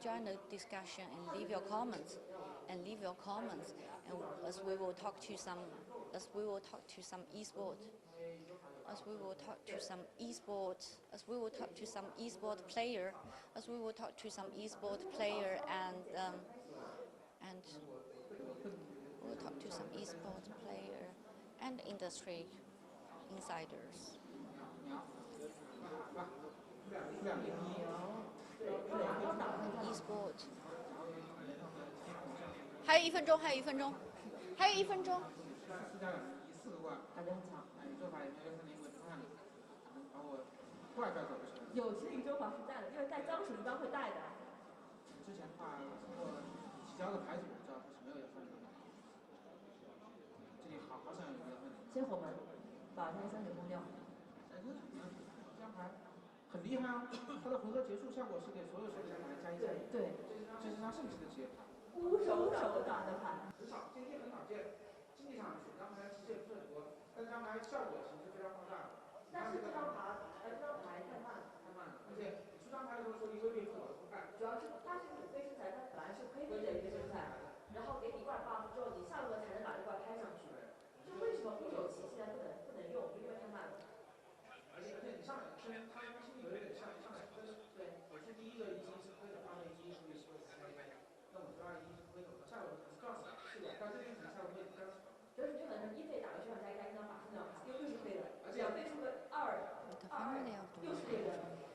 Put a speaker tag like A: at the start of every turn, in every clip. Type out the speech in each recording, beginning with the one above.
A: join the discussion and leave your comments. And as we will talk to some eSports. As we will talk to some eSports, player, and we'll talk to some eSports player and industry insiders. eSports. 还有1分钟，还有1分钟，还有1分钟。
B: 是这样，以4个怪，大家很长，做法也没有3年会看你，把我怪走就行了。有心理做法是带的，因为带脏手一般会带的。之前的话，通过提交的牌组知道它是没有缘分的。这里好像有缘分。先火门，把那个3点封掉。哎，这张牌很厉害啊！它的回合结束效果是给所有手里的牌加1加1。对，这是张圣级的职业牌。孤手打的牌。很少，这些很少见。竞技场选这张牌其实也不是很多，但这张牌效果其实非常放大的。但是这张牌太慢了，而且你出张牌的时候说你会被火覆盖。主要是它是5倍身材，它本来是亏的一个身材，然后给你怪 buff 之后，你下轮才能把这怪拍上去。就为什么护手棋现在不能用？因为太慢了。而且你上来，它心里有点像上来亏。对，我出第一个1是亏的，2个1所以说那我2个1是亏的，下轮可能撞死了。是的，到这边可能下轮会干死。就是就等于1费打个血管加1张把4张卡，又是亏的，2费出个2，又是这个。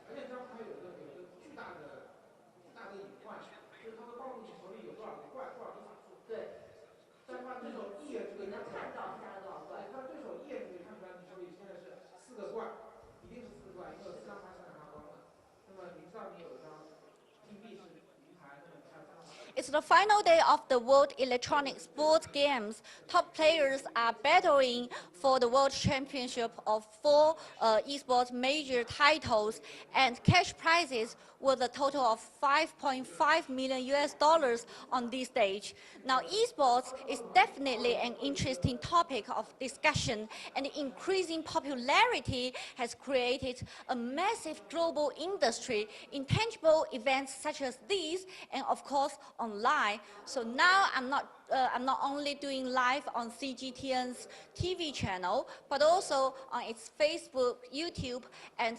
B: 而且这张牌有一个巨大的隐患，就是它会暴露你手里有多少个怪，多少个法术。对。但是他对手一眼就可以看到加了多少怪。他对手一眼就可以看出来你手里现在是4个怪，一定是4个怪，因为有4张牌是拿光的。那么你知道你有一张硬币是鱼牌，那么你看3张牌。
A: It's the final day of the World Electronic Sports Games. Top players are battling for the World Championship of 4 eSports major titles, and cash prizes with a total of $5.5 million on this stage. Now, eSports is definitely an interesting topic of discussion, and the increasing popularity has created a massive global industry in tangible events such as these, and of course, online. So now I'm not only doing live on CGTN's TV channel, but also on its Facebook, YouTube, and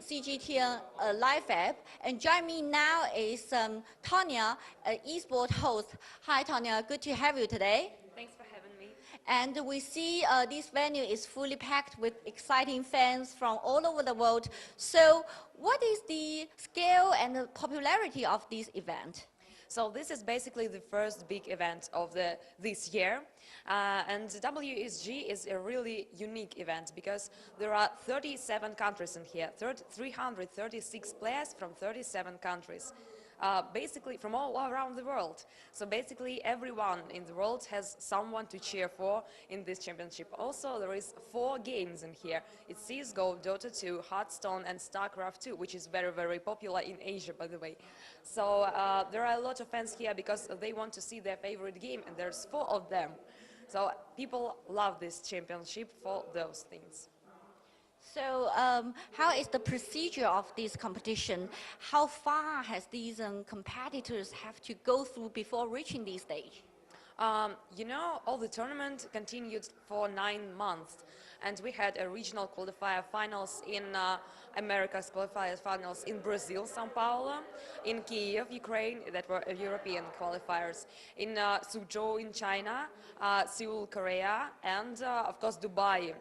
A: CGTN live app. And join me now is Tanya, eSport host. Hi Tanya, good to have you today.
C: Thanks for having me.
A: And we see this venue is fully packed with exciting fans from all over the world. So what is the scale and the popularity of this event?
C: So this is basically the first big event of this year. And WESG is a really unique event because there are 37 countries in here, 336 players from 37 countries. Basically from all around the world. So basically everyone in the world has someone to cheer for in this championship. Also there is 4 games in here. It's CSGO, Dota 2, Hearthstone and StarCraft II, which is very, very popular in Asia, by the way. So there are a lot of fans here because they want to see their favorite game, and there's 4 of them. So people love this championship for those things.
A: So how is the procedure of this competition? How far has these competitors have to go through before reaching this stage?
C: You know, all the tournament continued for 9 months, and we had a regional qualifier finals in America's qualifier finals in Brazil, São Paulo, in Kiev, Ukraine, that were European qualifiers, in Suzhou in China, Seoul, Korea, and of course Dubai,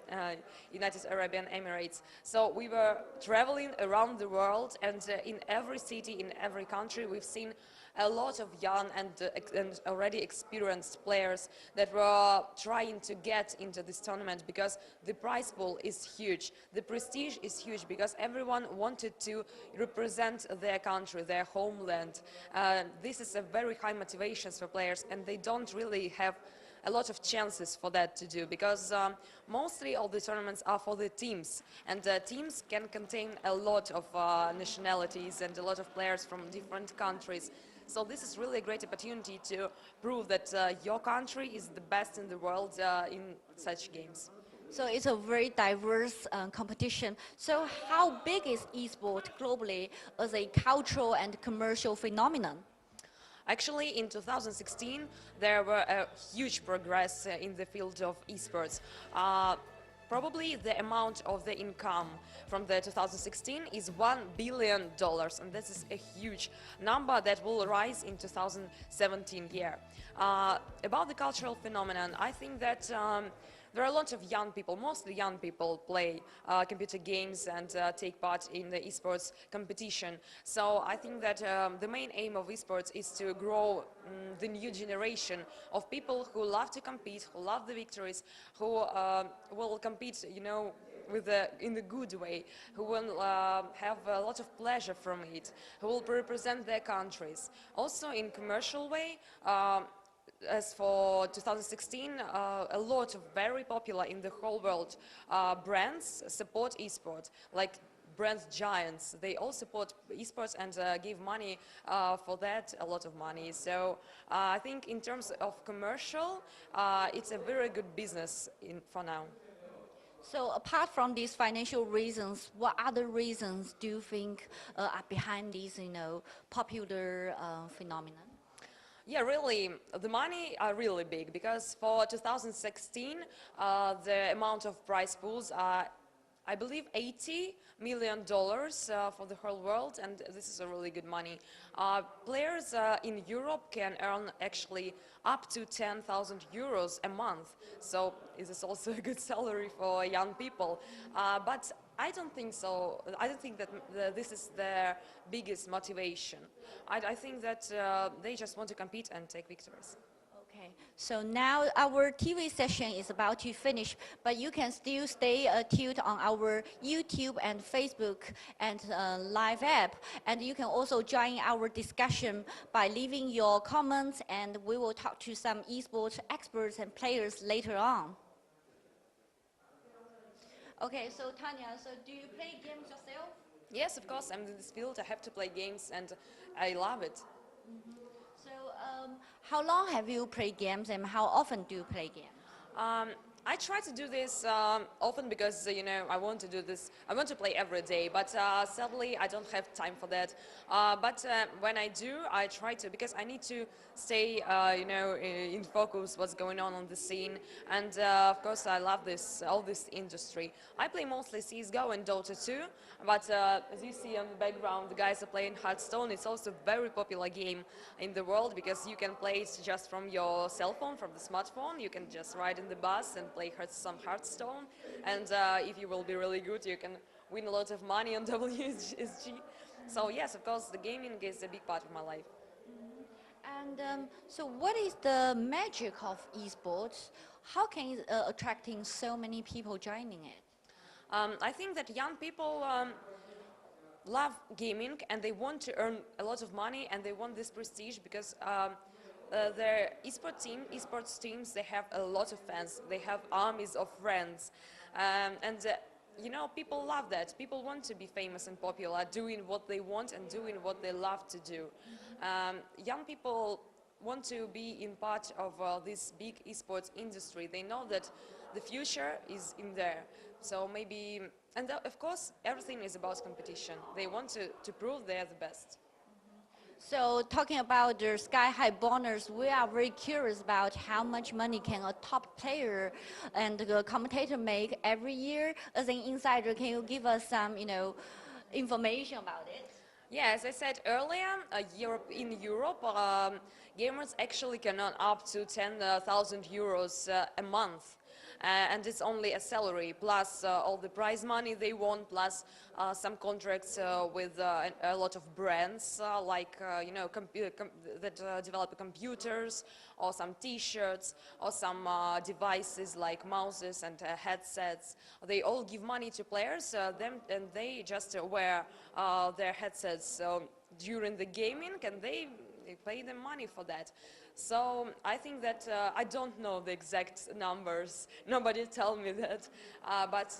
C: United Arab Emirates. So we were traveling around the world, and in every city, in every country, we've seen a lot of young and already experienced players that were trying to get into this tournament because the prize pool is huge. The prestige is huge because everyone wanted to represent their country, their homeland. This is a very high motivation for players, and they don't really have a lot of chances for that to do because mostly all the tournaments are for the teams, and teams can contain a lot of nationalities and a lot of players from different countries. So this is really a great opportunity to prove that your country is the best in the world in such games.
A: So it's a very diverse competition. So how big is eSport globally as a cultural and commercial phenomenon?
C: Actually, in 2016, there were a huge progress in the field of esports. Probably the amount of the income from the 2016 is $1 billion, and this is a huge number that will rise in 2017 year. About the cultural phenomenon, I think that there are a lot of young people, mostly young people, play computer games and take part in the esports competition. So I think that the main aim of esports is to grow the new generation of people who love to compete, who love the victories, who will compete, you know, in the good way, who will have a lot of pleasure from it, who will represent their countries. Also in commercial way, as for 2016, a lot of very popular in the whole world brands support esports, like brand giants. They all support esports and give money for that, a lot of money. So I think in terms of commercial, it's a very good business for now.
A: So apart from these financial reasons, what other reasons do you think are behind these, popular phenomenon?
C: Yeah, really, the money are really big because for 2016, the amount of prize pools are, I believe, $80 million for the whole world, and this is a really good money. Players in Europe can earn actually up to 10,000 euros a month, so this is also a good salary for young people. But I don't think so. I don't think that this is their biggest motivation. I think that they just want to compete and take victories.
A: Okay, so now our TV session is about to finish, but you can still stay tuned on our YouTube and Facebook and live app, and you can also join our discussion by leaving your comments, and we will talk to some esports experts and players later on. Okay, so Tanya, so do you play games yourself?
C: Yes, of course, I'm in this field. I have to play games and I love it.
A: So how long have you played games and how often do you play games?
C: I try to do this often because, you know, I want to do this, I want to play every day, but sadly I don't have time for that. But when I do, I try to, because I need to stay, you know, in focus what's going on the scene. And of course I love this, all this industry. I play mostly CSGO and Dota 2, but as you see on the background, the guys are playing Hearthstone. It's also a very popular game in the world because you can play it just from your cell phone, from the smartphone. You can just ride in the bus and play some Hearthstone, and if you will be really good, you can win a lot of money on WESG. So yes, of course, the gaming is a big part of my life.
A: And so what is the magic of esports? How can it attracting so many people joining it?
C: I think that young people love gaming and they want to earn a lot of money and they want this prestige because their esports teams, they have a lot of fans. They have armies of friends, and you know, people love that. People want to be famous and popular, doing what they want and doing what they love to do. Young people want to be in part of this big esports industry. They know that the future is in there. So maybe, and of course, everything is about competition. They want to prove they are the best.
A: So talking about the sky-high bonus, we are very curious about how much money can a top player and the commentator make every year. As an insider, can you give us some, information about it?
C: Yeah, as I said earlier, in Europe, gamers actually can earn up to 10,000 euros a month. And it's only a salary, plus all the prize money they want, plus some contracts with a lot of brands, like, you know, that develop computers, or some T-shirts, or some devices like mouses and headsets. They all give money to players, and they just wear their headsets during the gaming, and they pay them money for that. So I think that I don't know the exact numbers. Nobody tell me that, but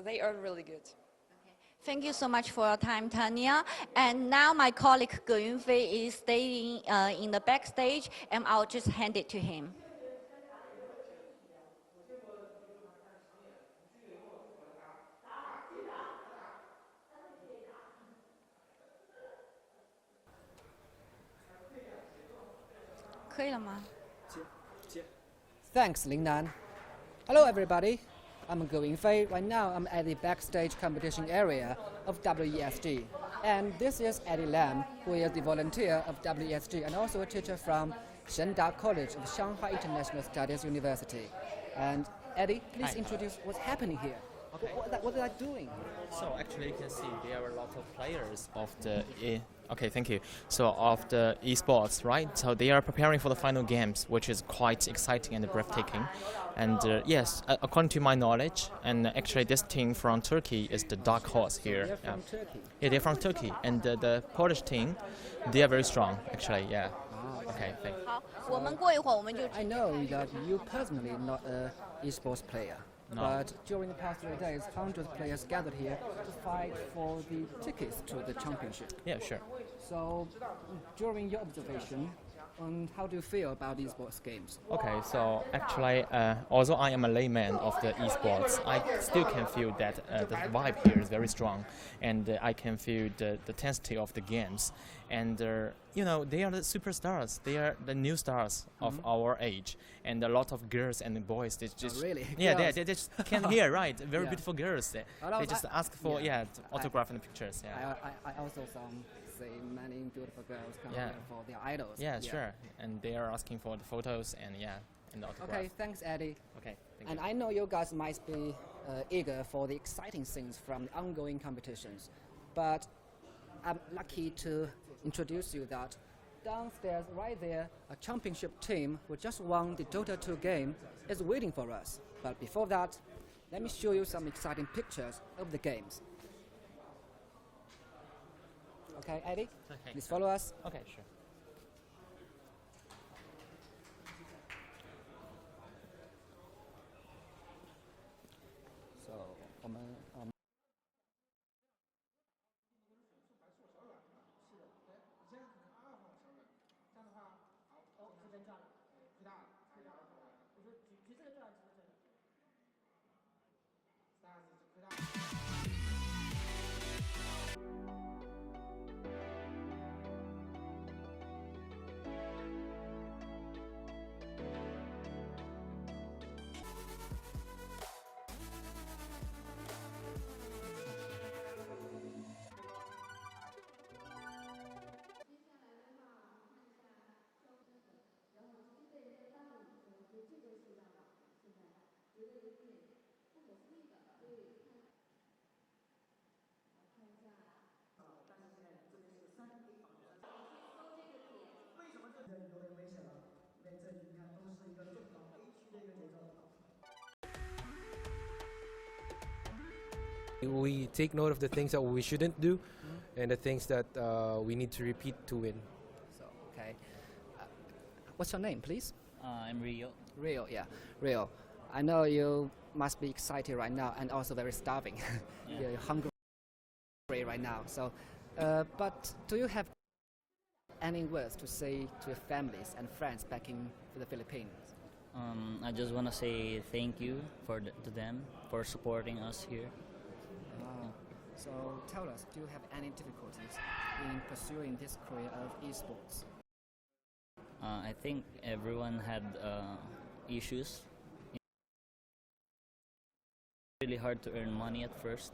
C: they are really good.
A: Okay. Thank you so much for your time, Tanya. And now my colleague Yunfei is staying in the backstage, and I'll just hand it to him. 可以了吗？
D: Thanks, Lingnan. Hello, everybody. I'm Yunfei. Right now, I'm at the backstage competition area of WESG. And this is Eddie Lam, who is the volunteer of WESG and also a teacher from Shenda College of Shanghai International Studies University. And Eddie, please introduce what's happening here.
E: Okay.
D: What are they doing?
E: So actually you can see there are a lot of players of the okay, thank you. So of the eSports, right? So they are preparing for the final games, which is quite exciting and breathtaking. And yes, according to my knowledge, and actually this team from Turkey is the dark horse here.
D: They're from Turkey.
E: Yeah, they're from Turkey, and the Polish team, they are very strong, actually. Yeah. Okay, thank you.
A: 好，我们过一会儿我们就
D: I know that you personally not an esports player.
E: No.
D: But during the past 3 days, hundreds of players gathered here to fight for the tickets to the championship.
E: Yeah, sure.
D: So, during your observation, how do you feel about esports games?
E: Okay, so actually, although I am a layman of the esports, I still can feel that the vibe here is very strong, and I can feel the intensity of the games. And you know, they are the superstars. They are the new stars of our age, and a lot of girls and boys. They just
D: really?
E: Yeah,
D: Girls?
E: they just came here, right? Very
D: Yeah.
E: beautiful girls.
D: Although
E: They just ask for autograph and pictures. Yeah.
D: I also see many beautiful girls come
E: Yeah.
D: here for their idols.
E: Yeah, sure. And they are asking for the photos and and autograph.
D: Okay, thanks, Eddie.
E: Okay. Thank
D: And
E: you.
D: I know you guys might be eager for the exciting things from the ongoing competitions, but I'm lucky to introduce you that downstairs, right there, a championship team who just won the Dota 2 game is waiting for us. But before that, let me show you some exciting pictures of the games. Okay, Eddie,
E: Okay.
D: please follow us.
E: Okay, sure.
D: So, 我们
F: We take note of the things that we shouldn't do and the things that we need to repeat to win.
D: So, okay. What's your name, please?
G: I'm Rio.
D: Rio, yeah. Rio, I know you must be excited right now and also very starving.
G: Yeah.
D: You're hungry right now. So, but do you have any words to say to your families and friends back in the Philippines?
G: I just want to say thank you to them for supporting us here.
D: So tell us, do you have any difficulties in pursuing this career of esports?
G: I think everyone had issues. It's really hard to earn money at first.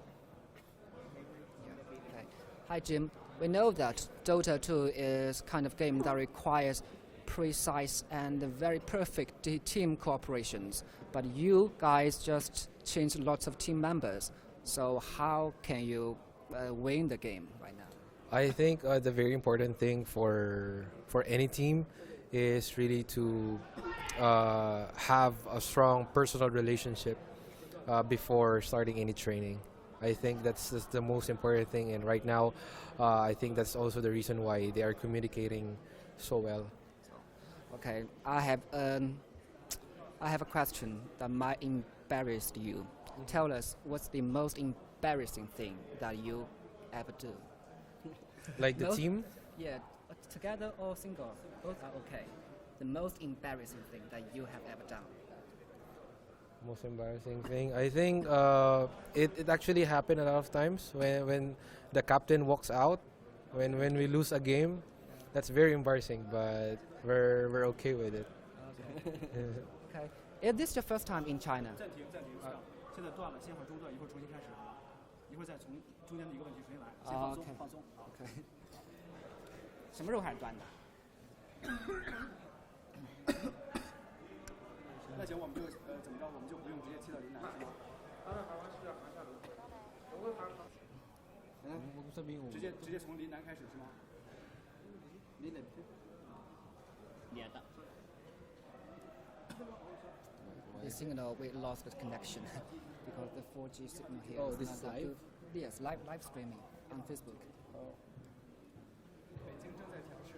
D: Okay. Hi Jim, we know that Dota 2 is kind of game that requires precise and very perfect team cooperations, but you guys just changed lots of team members. So how can you win the game right now?
F: I think the very important thing for any team is really to have a strong personal relationship before starting any training. I think that's the most important thing, and right now I think that's also the reason why they are communicating so well.
D: Okay, I have a question that might embarrass you. Tell us what's the most embarrassing thing that you ever do?
F: Like the
D: Most-
F: team?
D: Yeah, together or single, both are okay. The most embarrassing thing that you have ever done.
F: Most embarrassing thing, I think it actually happened a lot of times when the captain walks out, when we lose a game. that's very embarrassing, but we're okay with it.
D: Okay. Is this your first time in China?
H: 暂停，现在断了，先会中断，一会儿重新开始，一会儿再从中间的一个问题重新来，先放松，放松。
D: OK。什么时候开始断的？
H: 那行，我们就怎么着，我们就不用直接踢到林南是吗？直接从林南开始是吗？林南。
G: Yeah.
D: The signal we lost the connection because the 4G signal here.
F: Oh,
D: is
F: this
D: not
F: is
D: that
F: live?
D: good. Yes, live streaming on Facebook.
H: 北京正在调试。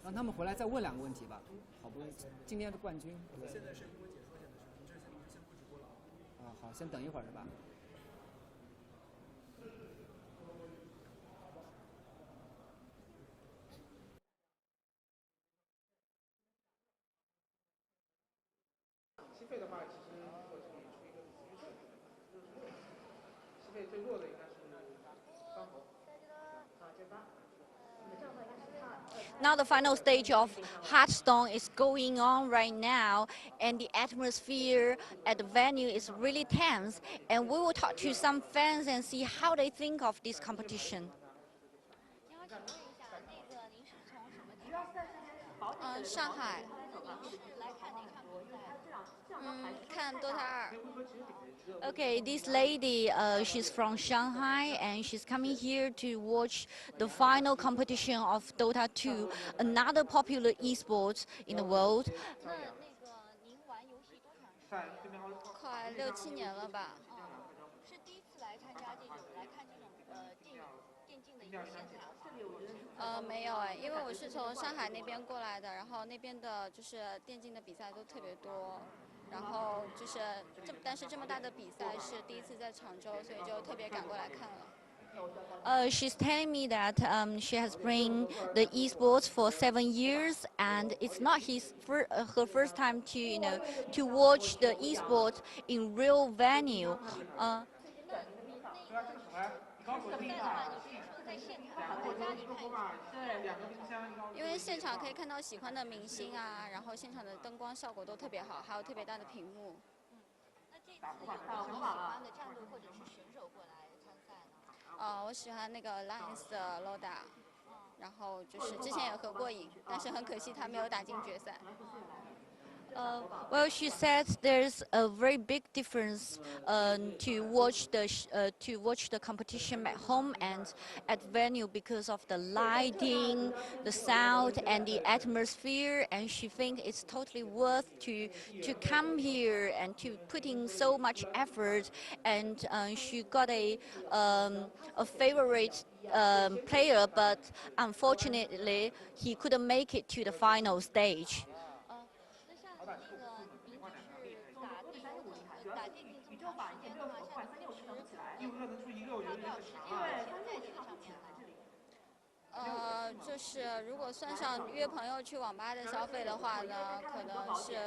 D: 让他们回来再问2个问题吧。好不容易今天的冠军。
H: 现在是给我解说现在是，这是先不直播了。
D: 啊，好，先等一会儿是吧？
B: 西费的话，其实如果是出一个西费最弱的应该是双红。
A: Now the final stage of Hearthstone is going on right now, and the atmosphere at the venue is really tense. And we will talk to some fans and see how they think of this competition. 上海。看Dota 2。Okay, this lady, she's from Shanghai, and she's coming here to watch the final competition of Dota 2, another popular eSports in the world. 快6、7年了吧？是第一次来看这种电竞的一个现场。没有哎，因为我是从上海那边过来的，然后那边的就是电竞的比赛都特别多。然后就是但是这么大的比赛是第一次在常州，所以就特别赶过来看了。She's telling me that she has been the esports for 7 years, and it's not her first time to to watch the esports in real venue. 因为现场可以看到喜欢的明星啊，然后现场的灯光效果都特别好，还有特别大的屏幕。那这次有没有你喜欢的战队或者是选手过来参赛呢？我喜欢那个 Lions 的 Loda， 然后就是之前也合过影，但是很可惜他没有打进决赛。Well, she said there's a very big difference to watch the competition at home and at venue because of the lighting, the sound, and the atmosphere. And she thinks it's totally worth to come here and to put in so much effort. And she got a favorite player, but unfortunately he couldn't make it to the final stage. 就是如果算上约朋友去网吧的消费的话呢，可能是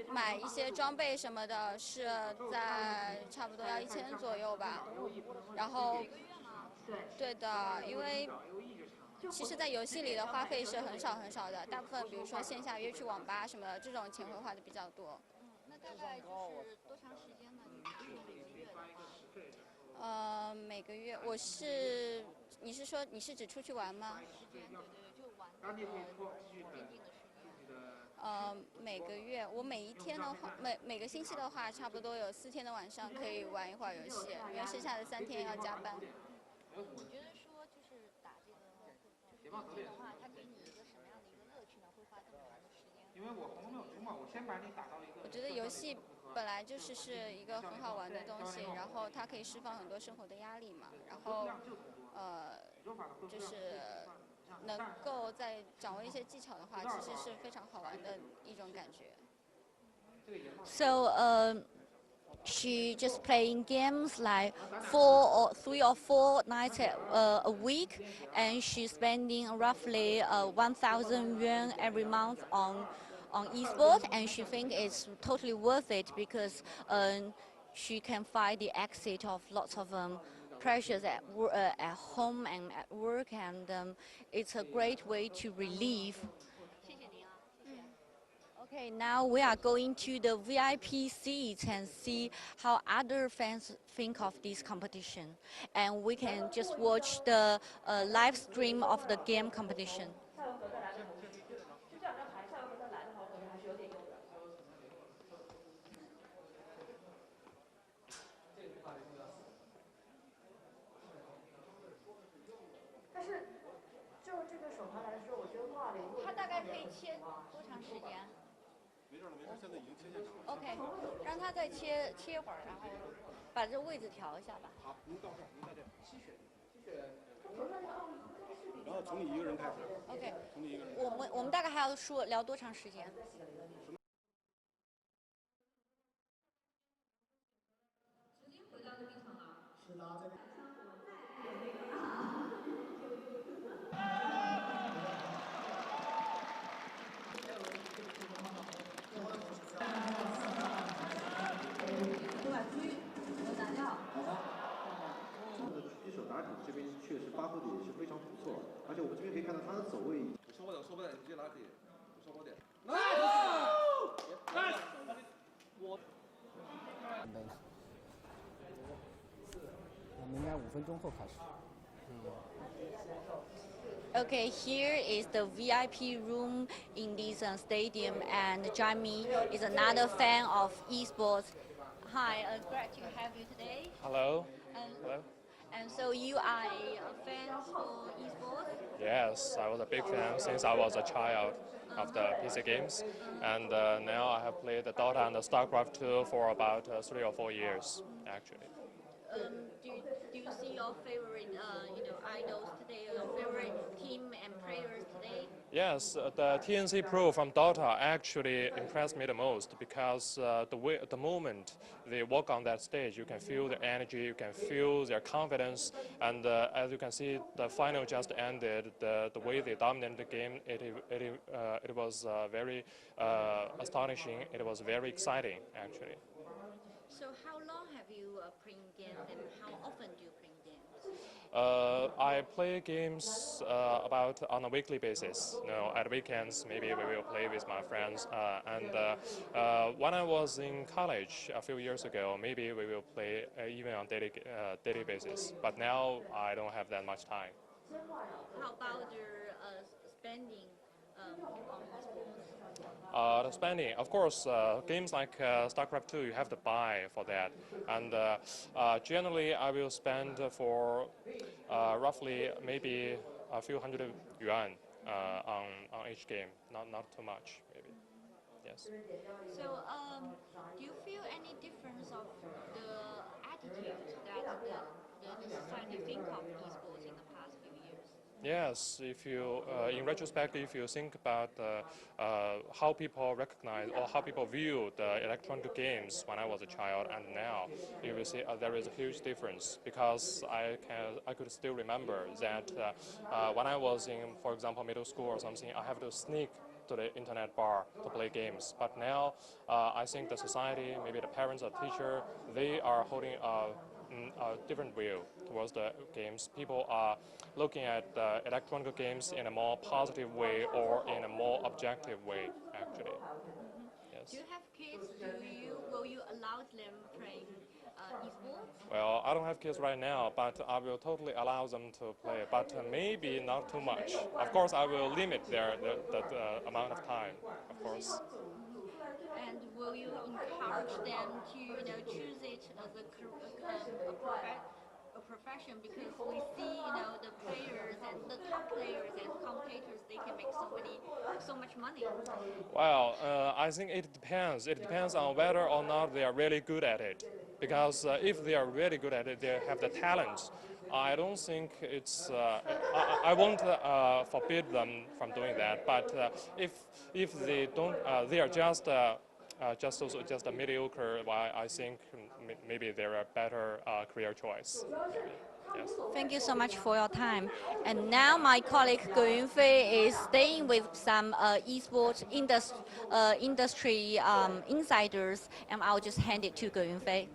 A: 买一些装备什么的，是在差不多要1000左右吧。然后，对的，因为其实，在游戏里的花费是很少的，大部分比如说线下约去网吧什么的，这种钱会花的比较多。那大概就是多长时间呢？你是每个月的？每个月你是说你是指出去玩吗？对，就玩电竞的时间。每个月我每一天的话，每个星期的话，差不多有4天的晚上可以玩一会儿游戏，因为剩下的3天要加班。你觉得说就是打这个电竞的话，它给你一个什么样的一个乐趣呢？会花这么长的时间？因为我红没有出嘛，我先把你打到一个。我觉得游戏本来是一个很好玩的东西，然后它可以释放很多生活的压力嘛，然后就是能够在掌握一些技巧的话，其实是非常好玩的一种感觉。So she just playing games like 3 or 4 nights a week, and she's spending roughly 1,000 yuan every month on eSports, and she thinks it's totally worth it because she can find the exit of lots of pressures at home and at work, and it's a great way to relieve. Okay, now we are going to the VIP seats and see how other fans think of this competition. And we can just watch the live stream of the game competition. OK， 让他再切会儿，然后把这位置调一下吧。
H: 好，您到这儿，您在这儿。然后从你一个人开始。
A: OK，
H: 从你一个人。
A: 我们大概还要聊多长时间？
I: 直接回到那个场了。是的，这个。
J: 这边确实发挥的也是非常不错，而且我们这边可以看到他的走位。
H: 收包点，收包点，你直接拿可以。收包点。我。
D: 应该5分钟后开始。
A: Okay, here is the VIP room in this stadium, and join me is another fan of esports. Hi, glad to have you today.
K: Hello. Hello.
A: And so you are a fan for esports?
K: Yes, I was a big fan since I was a child of the PC games, and now I have played the Dota and the StarCraft II for about 3 or 4 years, actually.
A: Do you see your favorite, idols today, your favorite team and players today?
K: Yes, the TNC Pro from Dota actually impressed me the most because the moment they walk on that stage, you can feel their energy, you can feel their confidence, and as you can see, the final just ended. The way they dominated the game, it was very astonishing. It was very exciting, actually.
A: So how long have you playing games, and how often do you play games?
K: I play games about on a weekly basis. At weekends, maybe we will play with my friends. When I was in college a few years ago, maybe we will play even on daily basis. But now I don't have that much time.
A: How about your spending on esports?
K: The spending, of course, games like StarCraft II, you have to buy for that. And generally, I will spend for roughly maybe a few hundred yuan on each game. Not too much, maybe. Yes.
A: So, do you feel any difference of the attitude that the society think of esports in the past few years?
K: Yes, if you, in retrospect, if you think about how people recognize or how people view the electronic games when I was a child and now, you will see there is a huge difference because I could still remember that when I was in, for example, middle school or something, I have to sneak to the internet bar to play games. But now, I think the society, maybe the parents or teacher, they are holding a different view towards the games. People are looking at the electronic games in a more positive way or in a more objective way, actually. Yes.
A: Do you have kids? Will you allow them play esports?
K: Well, I don't have kids right now, but I will totally allow them to play, but maybe not too much. Of course, I will limit the amount of time, of course.
A: And will you encourage them to choose it as a profession? Because we see, the players and the top players and commentators, they can make so much money.
K: Well, I think it depends. It depends on whether or not they are really good at it. Because if they are really good at it, they have the talent. I don't think it's. I won't forbid them from doing that. But if they don't, they are just a mediocre. Well, I think maybe they're a better career choice. Maybe. Yes.
A: Thank you so much for your time. And now my colleague Ge Yunfei is staying with some esports industry insiders, and I'll just hand it to Ge Yunfei.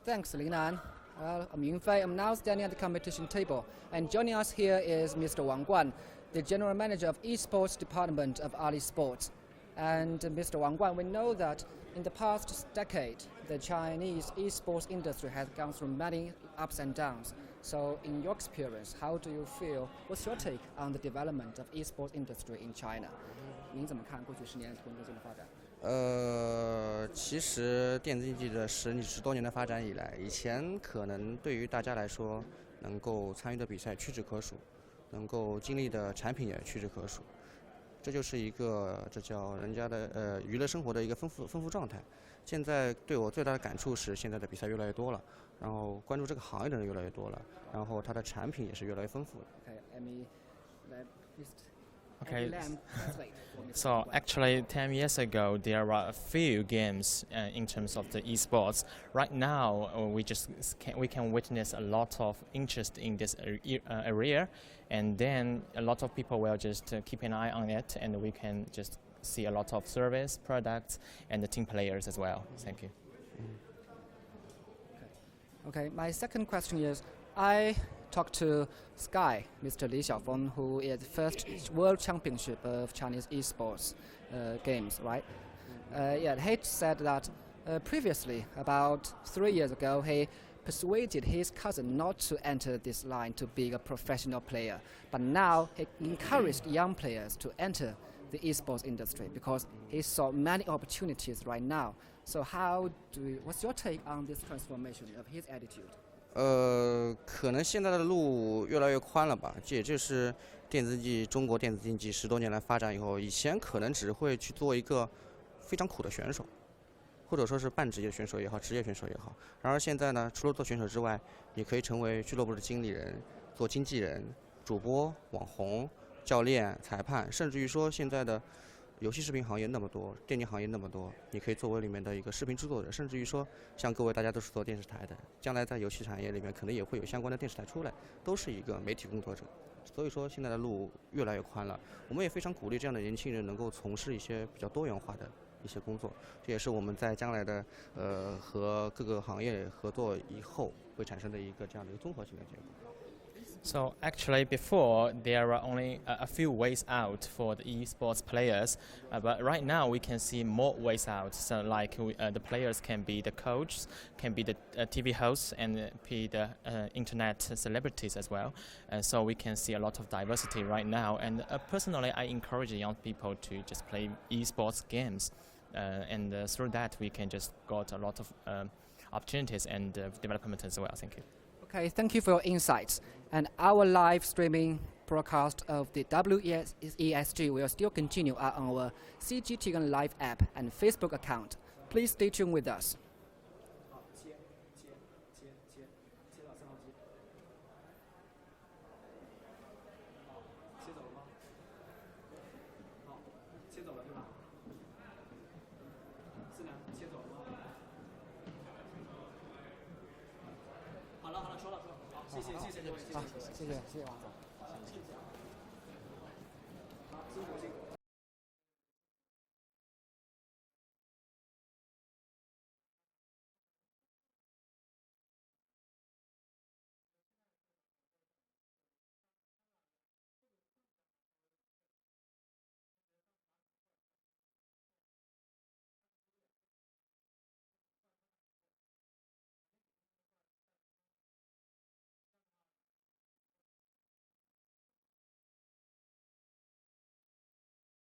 D: Thanks, Lingnan. I'm Yunfei. I'm now standing at the competition table. And joining us here is Mr. Wang Guan, the General Manager of eSports Department of Alisports. And Mr. Wang Guan, we know that in the past decade, the Chinese eSports industry has gone through many ups and downs. So in your experience, how do you feel? What's your take on the development of eSports industry in China? 您怎么看过去10年工作中的发展？
L: 其实电子竞技的10多年的发展以来，以前可能对于大家来说，能够参与的比赛屈指可数，能够经历的产品也屈指可数。这就是一个这叫人家的娱乐生活的一个丰富状态。现在对我最大的感触是，现在的比赛越来越多了，然后关注这个行业的人越来越多了，然后它的产品也是越来越丰富了。
E: Okay, so actually 10 years ago there were a few games in terms of the esports. Right now we can witness a lot of interest in this area, and then a lot of people will just keep an eye on it, and we can just see a lot of service, products, and the team players as well. Thank you.
D: Okay, my second question is, I talked to Sky, Mr. Li Xiaofeng, who is the first World Championship of Chinese esports games, right? He said that previously, about 3 years ago, he persuaded his cousin not to enter this line to be a professional player. But now he encouraged young players to enter the esports industry because he saw many opportunities right now. So what's your take on this transformation of his attitude?
L: 可能现在的路越来越宽了吧，这也就是中国电子竞技10多年来发展以后，以前可能只会去做一个非常苦的选手，或者说是半职业选手也好，职业选手也好。然而现在呢，除了做选手之外，你可以成为俱乐部的经理人、做经纪人、主播、网红、教练、裁判，甚至于说现在的游戏视频行业那么多，电竞行业那么多，你可以作为里面的一个视频制作者，甚至于说像各位大家都是做电视台的，将来在游戏产业里面可能也会有相关的电视台出来，都是一个媒体工作者。所以说现在的路越来越宽了，我们也非常鼓励这样的年轻人能够从事一些比较多元化的一些工作，这也是我们在将来的和各个行业合作以后会产生的一个这样的一个综合性的结果。
E: So actually before there were only a few ways out for the esports players, but right now we can see more ways out. So like the players can be the coaches, can be the TV hosts, and be the internet celebrities as well. So we can see a lot of diversity right now. And personally, I encourage young people to just play esports games, and through that we can just got a lot of opportunities and development as well. Thank you.
D: Okay, thank you for your insights. And our live streaming broadcast of the WESG will still continue on our CGTN Live app and Facebook account. Please stay tuned with us.